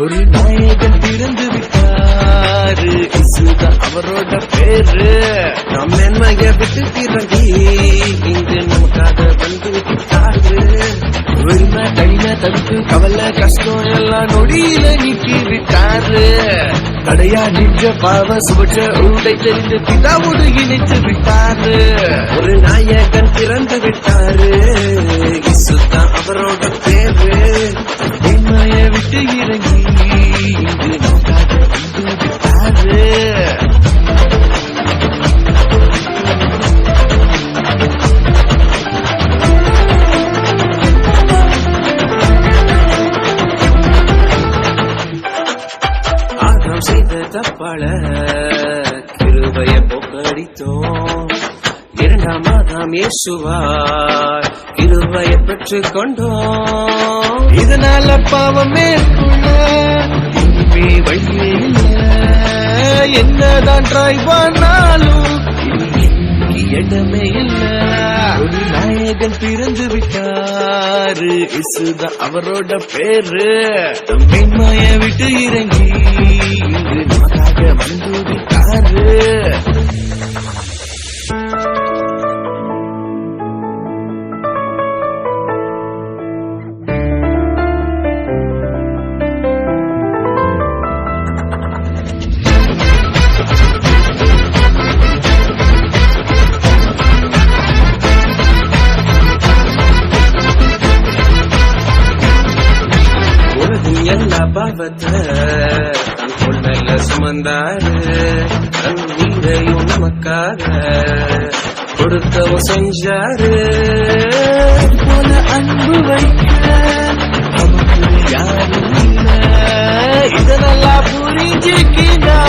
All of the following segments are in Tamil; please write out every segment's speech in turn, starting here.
ஒரு நாயகன் பிறந்து விட்டாரு, இசுதான் அவரோட பேரு. நாம் மேன்மைய விட்டு திறங்கி இங்கு நமக்காக வந்து விட்டாரு. உரிமை தனிமை தடுப்பு கவலை கஷ்டம் எல்லாம் நொடியில நீக்கி விட்டாரு. தடையா நின்ற பாவ சுபற்ற உடை தெரிந்து பிதாவோடு இணைத்து விட்டாரு. ஒரு நாயகன் பிறந்து விட்டாரு, இசுதான் அவரோட பேரு. மேன்மைய விட்டு இறங்கி இங்கு நமக்காக வந்து விட்டாரு. ஆதாம் செய்த தப்பாள கிருபைய போக்கடித்தோம். இரண்டாம் ஆதாம் இயேசுவார் கிருபையை பெற்றுக் கொண்டோம். இதனால பாவம் மேற்கொள்ள இனிமே வழியே இல்ல. என்னதான் ட்ரை பண்ணாலும் இடமே இல்ல. ஒரு நாயகன் பிறந்து விட்டாரு, இசுதான் அவரோட பேரு. மேன்மைய விட்டு இறங்கி இங்கு நமக்காக வந்து விட்டாரு. எல்லா பாவத்தை தன் கொள்ளல சுமந்தாரு. தன் நீரையும் நமக்காக கொடுக்கவும் செஞ்சாரு. போல அன்பு வைக்க நமக்கு யாரும் இல்ல. இதெல்லாம் புரிஞ்சுக்கினா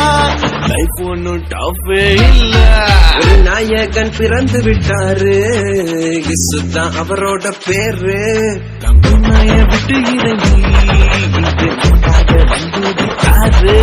லைஃப் ஒன்னும் டஃபே இல்ல. ஒரு நாயகன் பிறந்து விட்டாரு, இசுதான் அவரோட பேரு. தம்மைய விட்டு இறங்கி இங்கு நமக்காக வந்து விட்டாரு.